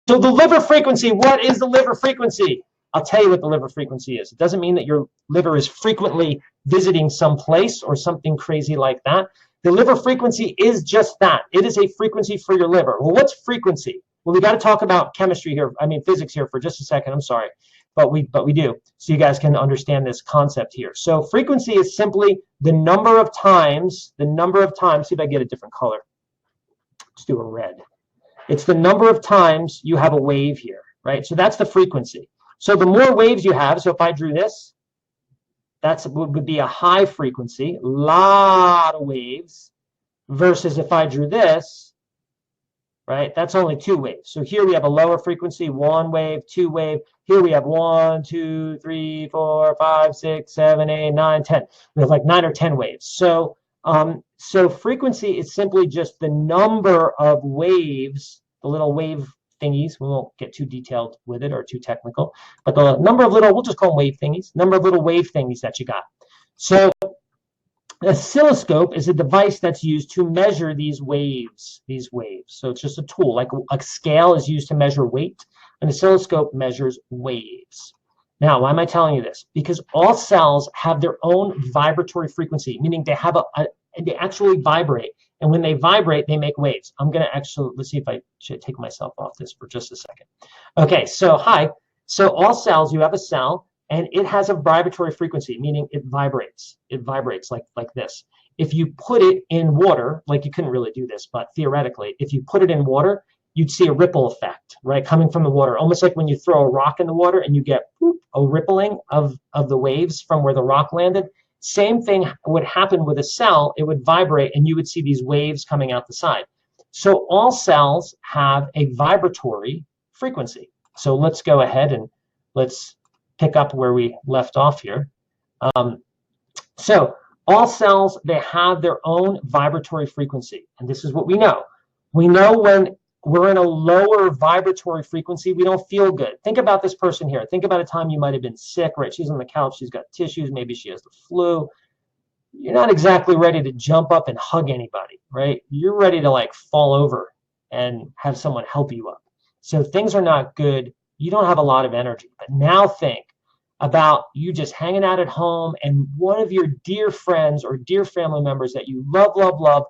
So the liver frequency, what is the liver frequency? I'll tell you what the liver frequency is. It doesn't mean that your liver is frequently visiting some place or something crazy like that. The liver frequency is just that. It is a frequency for your liver. Well, what's frequency? Well, we got to talk about chemistry here. I mean, physics here for just a second. I'm sorry, but we do, so you guys can understand this concept here. So frequency is simply the number of times. See if I get a different color. Let's do a red. It's the number of times you have a wave here, right? So that's the frequency. So the more waves you have, so if I drew this, that would be a high frequency, a lot of waves, versus if I drew this, right, that's only 2 waves. So here we have a lower frequency, 1 wave, 2 wave. Here we have 1, 2, 3, 4, 5, 6, 7, 8, 9, 10. We have like 9 or 10 waves. So frequency is simply just the number of waves, the little wave thingies. We won't get too detailed with it or too technical, but the number of little, we'll just call them wave thingies, number of little wave thingies that you got. So an oscilloscope is a device that's used to measure these waves. So it's just a tool, like a scale is used to measure weight. An oscilloscope measures waves. Now, why am I telling you this? Because all cells have their own vibratory frequency, meaning they have they actually vibrate. And when they vibrate, they make waves. I'm going to actually, let's see if I should take myself off this for just a second. Okay, so hi. So all cells, you have a cell, and it has a vibratory frequency, meaning it vibrates. It vibrates like this. If you put it in water, like you couldn't really do this, but theoretically, if you put it in water, you'd see a ripple effect, right, coming from the water, almost like when you throw a rock in the water and you get a rippling of the waves from where the rock landed. Same thing would happen with a cell. It would vibrate, and you would see these waves coming out the side. So all cells have a vibratory frequency. So let's go ahead and let's pick up where we left off here. So all cells, they have their own vibratory frequency, and this is what we know. We know when we're in a lower vibratory frequency, we don't feel good. Think about this person here. Think about a time you might have been sick, right? She's on the couch, she's got tissues, maybe she has the flu. You're not exactly ready to jump up and hug anybody, right? You're ready to like fall over and have someone help you up. So things are not good. You don't have a lot of energy. But now think about you just hanging out at home and one of your dear friends or dear family members that you love, love, love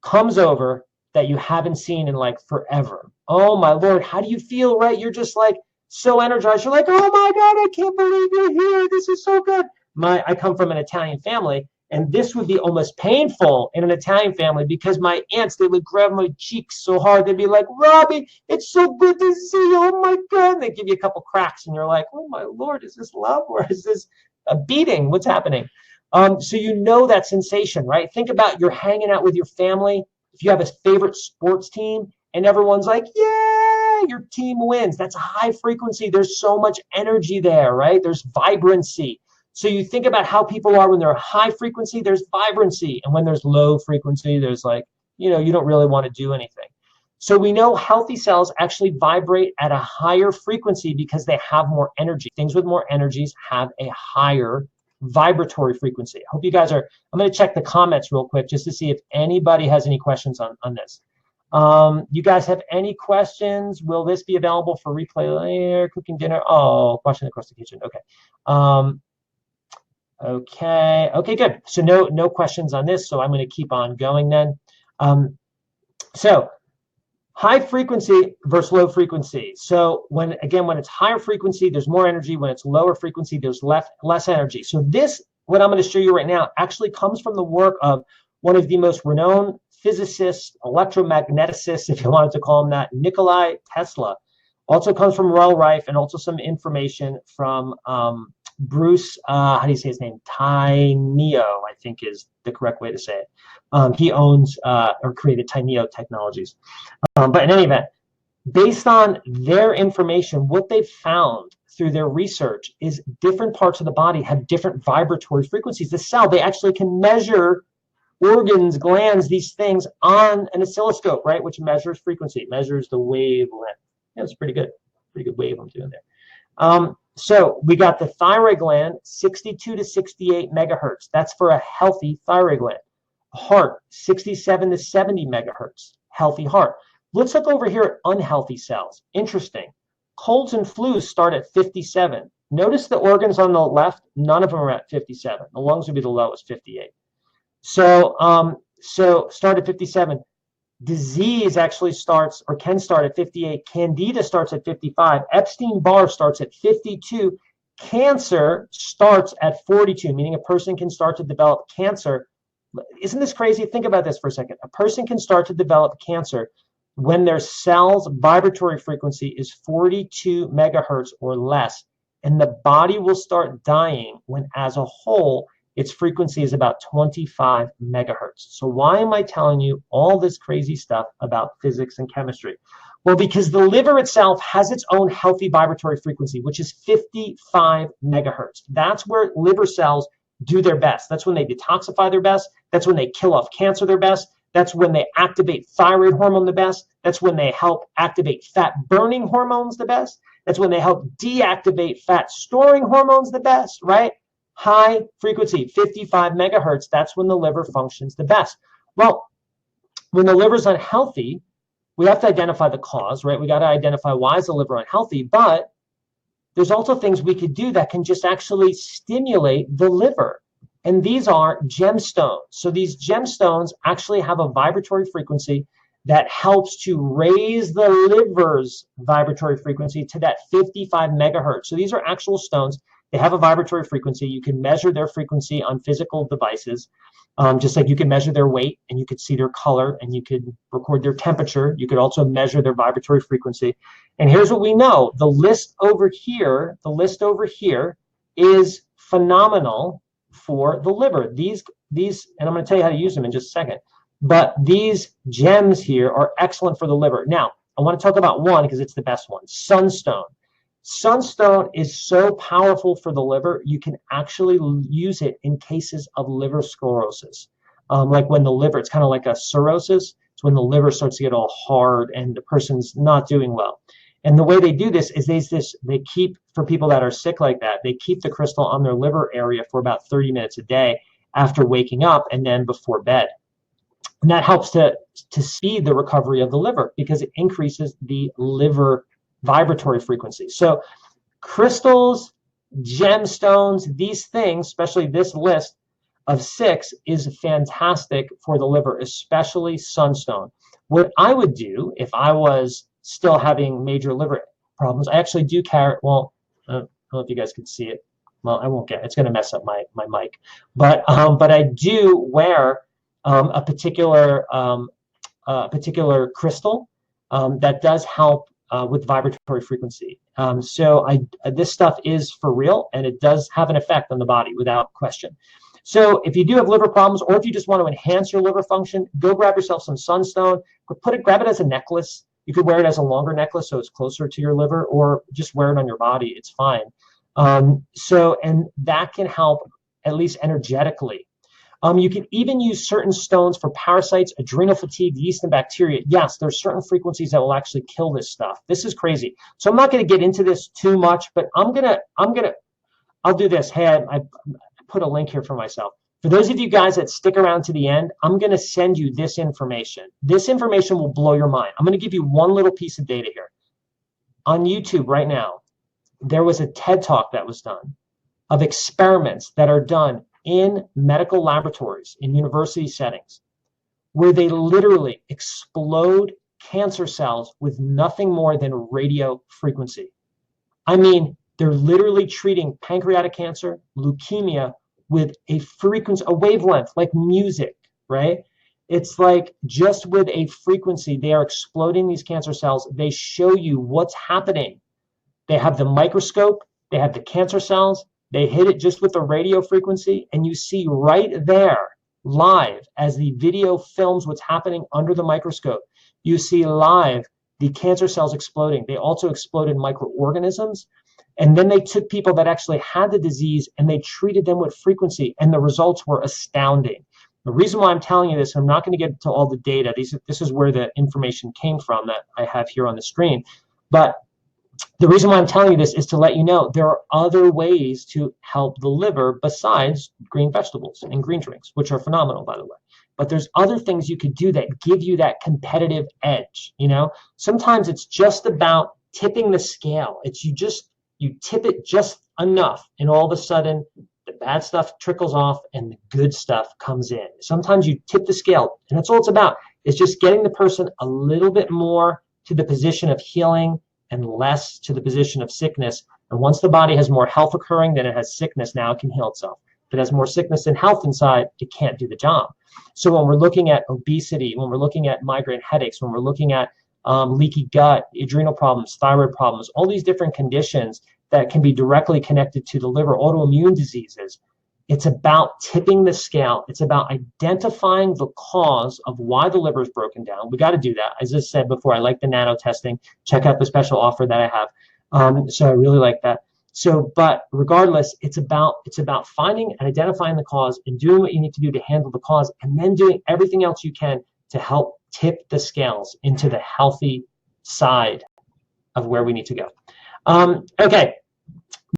comes over that you haven't seen in like forever. Oh my Lord, how do you feel, right? You're just like so energized. You're like, oh my God, I can't believe you're here. This is so good. I come from an Italian family, and this would be almost painful in an Italian family because my aunts, they would grab my cheeks so hard. They'd be like, Robbie, it's so good to see you. Oh my God. And they give you a couple cracks and you're like, oh my Lord, is this love or is this a beating? What's happening? So you know that sensation, right? Think about you're hanging out with your family. If you have a favorite sports team and everyone's like, yeah, your team wins. That's a high frequency. There's so much energy there, right? There's vibrancy. So you think about how people are when they're high frequency, there's vibrancy. And when there's low frequency, there's like, you don't really want to do anything. So we know healthy cells actually vibrate at a higher frequency because they have more energy. Things with more energies have a higher vibratory frequency. I hope you guys are, I'm going to check the comments real quick just to see if anybody has any questions on this. You guys have any questions? Will this be available for replay later? Cooking dinner? Oh, question across the kitchen. Okay. Okay, good. So no questions on this, so I'm going to keep on going then. So high frequency versus low frequency. So when it's higher frequency, there's more energy. When it's lower frequency, there's less energy. So this, what I'm going to show you right now, actually comes from the work of one of the most renowned physicists, electromagneticists, if you wanted to call him that, Nikola Tesla. Also comes from Royal Rife, and also some information from Bruce, how do you say his name? Tineo, I think is the correct way to say it. He owns or created Tineo Technologies. But in any event, based on their information, what they've found through their research is different parts of the body have different vibratory frequencies. The cell, they actually can measure organs, glands, these things on an oscilloscope, right? Which measures frequency, measures the wavelength. Yeah, it's pretty good wave I'm doing there. So we got the thyroid gland, 62 to 68 megahertz. That's for a healthy thyroid gland. Heart, 67 to 70 megahertz, healthy heart. Let's look over here at unhealthy cells. Interesting. Colds and flus start at 57. Notice the organs on the left, none of them are at 57. The lungs would be the lowest, 58. So start at 57. Disease actually starts or can start at 58. Candida starts at 55. Epstein-Barr starts at 52. Cancer starts at 42, meaning a person can start to develop cancer. Isn't this crazy? Think about this for a second. A person can start to develop cancer when their cell's vibratory frequency is 42 megahertz or less, and the body will start dying when, as a whole, its frequency is about 25 megahertz. So why am I telling you all this crazy stuff about physics and chemistry? Well, because the liver itself has its own healthy vibratory frequency, which is 55 megahertz. That's where liver cells do their best. That's when they detoxify their best. That's when they kill off cancer their best. That's when they activate thyroid hormone the best. That's when they help activate fat burning hormones the best. That's when they help deactivate fat storing hormones the best, right? High frequency, 55 megahertz, that's when the liver functions the best. Well, when the liver's unhealthy, we have to identify the cause, right? We got to identify why is the liver unhealthy, but there's also things we could do that can just actually stimulate the liver. And these are gemstones. So these gemstones actually have a vibratory frequency that helps to raise the liver's vibratory frequency to that 55 megahertz. So these are actual stones. They have a vibratory frequency. You can measure their frequency on physical devices, just like you can measure their weight and you could see their color and you could record their temperature. You could also measure their vibratory frequency. And here's what we know. The list over here is phenomenal for the liver. These, and I'm going to tell you how to use them in just a second. But these gems here are excellent for the liver. Now, I want to talk about one because it's the best one, sunstone. Sunstone is so powerful for the liver, you can actually use it in cases of liver sclerosis. Like when the liver, it's kind of like a cirrhosis. It's when the liver starts to get all hard and the person's not doing well. And the way they do this is they keep, for people that are sick like that, they keep the crystal on their liver area for about 30 minutes a day after waking up and then before bed. And that helps to speed the recovery of the liver because it increases the liver vibratory frequency. So crystals, gemstones, these things, especially this list of 6, is fantastic for the liver, especially sunstone. What I would do if I was still having major liver problems, I actually do carry, well, I don't know if you guys can see it. Well, I won't get it. It's going to mess up my mic. But I do wear a particular crystal that does help with vibratory frequency. So this stuff is for real, and it does have an effect on the body without question. So if you do have liver problems, or if you just want to enhance your liver function, go grab yourself some sunstone. Grab it as a necklace. You could wear it as a longer necklace so it's closer to your liver, or just wear it on your body. It's fine. And that can help at least energetically. You can even use certain stones for parasites, adrenal fatigue, yeast, and bacteria. Yes, there's certain frequencies that will actually kill this stuff. This is crazy. So I'm not going to get into this too much, but I'll do this. Hey, I put a link here for myself. For those of you guys that stick around to the end, I'm going to send you this information. This information will blow your mind. I'm going to give you one little piece of data here. On YouTube right now, there was a TED Talk that was done of experiments that are done in medical laboratories, in university settings, where they literally explode cancer cells with nothing more than radio frequency. I mean, they're literally treating pancreatic cancer, leukemia with a frequency, a wavelength, like music, right? It's like just with a frequency, they are exploding these cancer cells. They show you what's happening. They have the microscope, they have the cancer cells, they hit it just with the radio frequency, and you see right there, live, as the video films what's happening under the microscope, you see live the cancer cells exploding. They also exploded microorganisms, and then they took people that actually had the disease and they treated them with frequency, and the results were astounding. The reason why I'm telling you this, I'm not going to get to all the data. This is where the information came from that I have here on the screen, but the reason why I'm telling you this is to let you know there are other ways to help the liver besides green vegetables and green drinks, which are phenomenal, by the way. but there's other things you could do that give you that competitive edge. Sometimes it's just about tipping the scale. It's you tip it just enough, and all of a sudden the bad stuff trickles off and the good stuff comes in. Sometimes you tip the scale, and that's all it's about. It's just getting the person a little bit more to the position of healing and less to the position of sickness. And once the body has more health occurring than it has sickness, now it can heal itself. If it has more sickness than health inside, it can't do the job. So when we're looking at obesity, when we're looking at migraine headaches, when we're looking at leaky gut, adrenal problems, thyroid problems, all these different conditions that can be directly connected to the liver, autoimmune diseases, it's about tipping the scale. It's about identifying the cause of why the liver is broken down. We got to do that. As I said before, I like the nano testing. Check out the special offer that I have. So I really like that. So, but regardless, it's about finding and identifying the cause and doing what you need to do to handle the cause, and then doing everything else you can to help tip the scales into the healthy side of where we need to go. Okay,